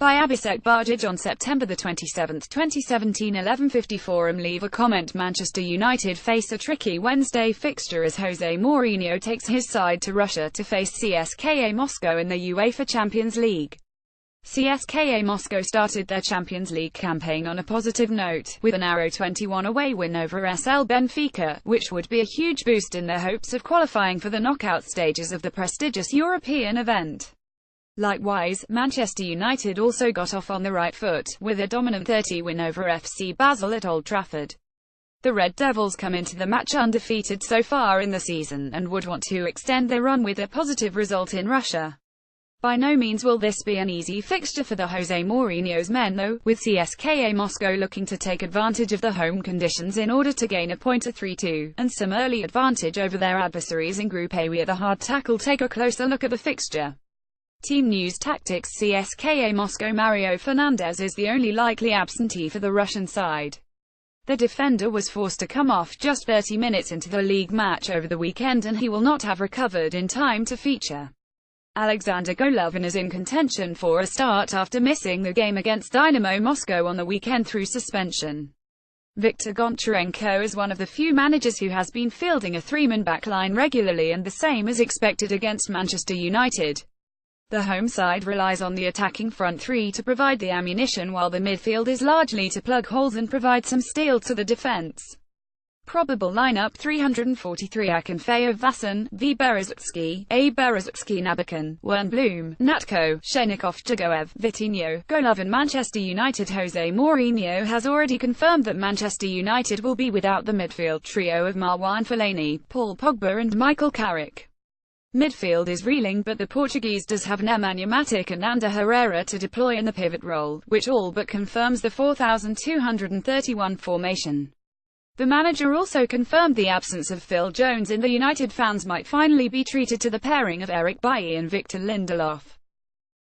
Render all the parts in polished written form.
by Abhishek Bajaj on September 27, 2017, 11:54 am. Leave a comment. Manchester United face a tricky Wednesday fixture as Jose Mourinho takes his side to Russia to face Cska Moscow in the UEFA Champions League. Cska Moscow started their Champions League campaign on a positive note, with an 0-21 away win over SL Benfica, which would be a huge boost in their hopes of qualifying for the knockout stages of the prestigious European event. Likewise, Manchester United also got off on the right foot, with a dominant 30 win over FC Basel at Old Trafford. The Red Devils come into the match undefeated so far in the season, and would want to extend their run with a positive result in Russia. By no means will this be an easy fixture for the Jose Mourinho's men though, with Cska Moscow looking to take advantage of the home conditions in order to gain a point, a 3-2, and some early advantage over their adversaries in Group A with a hard tackle. Take a closer look at the fixture. Team News Tactics. Cska Moscow. Mario Fernandes is the only likely absentee for the Russian side. The defender was forced to come off just 30 minutes into the league match over the weekend, and he will not have recovered in time to feature. Alexander Golovin is in contention for a start after missing the game against Dynamo Moscow on the weekend through suspension. Viktor Goncharenko is one of the few managers who has been fielding a three-man backline regularly, and the same is expected against Manchester United. The home side relies on the attacking front three to provide the ammunition, while the midfield is largely to plug holes and provide some steel to the defense. Probable lineup: 343 Akinfeev, Vasan, V. Berezovsky, A. Berezovsky, Nabakan, Wernbloom, Natko, Shenikov, Jagoev, Vitinho, Golovin. Manchester United. Jose Mourinho has already confirmed that Manchester United will be without the midfield trio of Marwan Fellaini, Paul Pogba and Michael Carrick. Midfield is reeling, but the Portuguese does have Nemanja Matic and Ander Herrera to deploy in the pivot role, which all but confirms the 4,231 formation. The manager also confirmed the absence of Phil Jones in the United. Fans might finally be treated to the pairing of Eric Bailly and Victor Lindelof.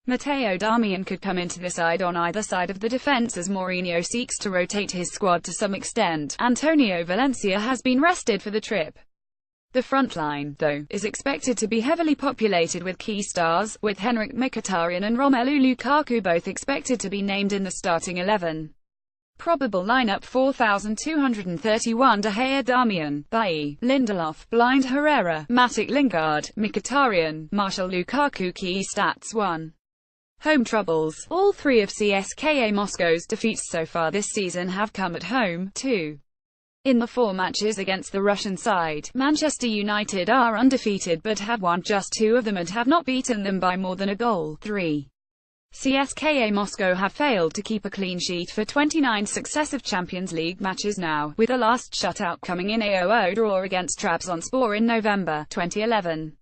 Matteo Darmian could come into the side on either side of the defense as Mourinho seeks to rotate his squad to some extent. Antonio Valencia has been rested for the trip. The front line, though, is expected to be heavily populated with key stars, with Henrik Mkhitaryan and Romelu Lukaku both expected to be named in the starting 11. Probable lineup: 4,231 De Gea, Darmian, Bailly, Lindelof, Blind, Herrera, Matic, Lingard, Mkhitaryan, Martial, Lukaku. Key stats: 1. Home troubles. All three of Cska Moscow's defeats so far this season have come at home. 2. In the 4 matches against the Russian side, Manchester United are undefeated but have won just 2 of them and have not beaten them by more than a goal. 3. Cska Moscow have failed to keep a clean sheet for 29 successive Champions League matches now, with the last shutout coming in a 0-0 draw against Trabzonspor in November 2011.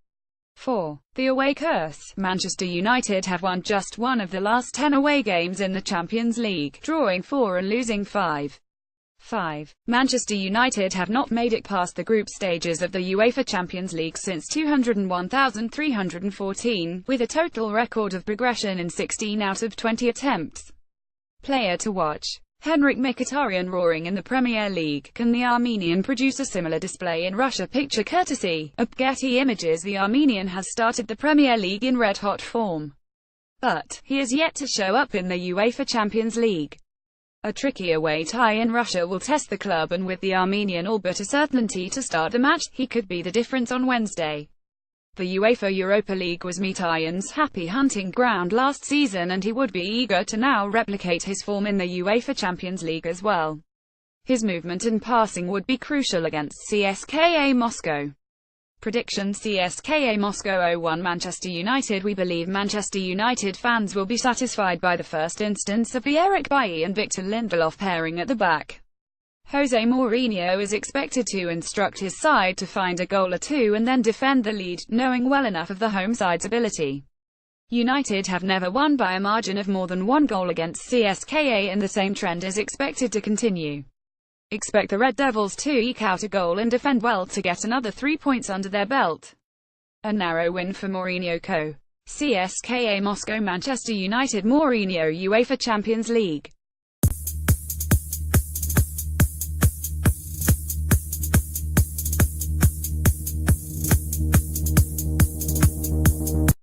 4. The away curse. Manchester United have won just 1 of the last 10 away games in the Champions League, drawing 4 and losing 5. 5. Manchester United have not made it past the group stages of the UEFA Champions League since 2001,314, with a total record of progression in 16 out of 20 attempts. Player to watch: Henrik Mkhitaryan. Roaring in the Premier League, can the Armenian produce a similar display in Russia? Picture courtesy of Getty Images. The Armenian has started the Premier League in red-hot form, but he has yet to show up in the UEFA Champions League. A tricky away tie in Russia will test the club, and with the Armenian all but a certainty to start the match, he could be the difference on Wednesday. The UEFA Europa League was Mkhitaryan's happy hunting ground last season, and he would be eager to now replicate his form in the UEFA Champions League as well. His movement and passing would be crucial against Cska Moscow. Prediction: Cska Moscow 0-1 Manchester United. We believe Manchester United fans will be satisfied by the first instance of the Eric Bailly and Victor Lindelof pairing at the back. Jose Mourinho is expected to instruct his side to find a goal or 2 and then defend the lead, knowing well enough of the home side's ability. United have never won by a margin of more than 1 goal against Cska, and the same trend is expected to continue. Expect the Red Devils to eke out a goal and defend well to get another 3 points under their belt. A narrow win for Mourinho co. Cska Moscow. Manchester United. Mourinho UEFA Champions League.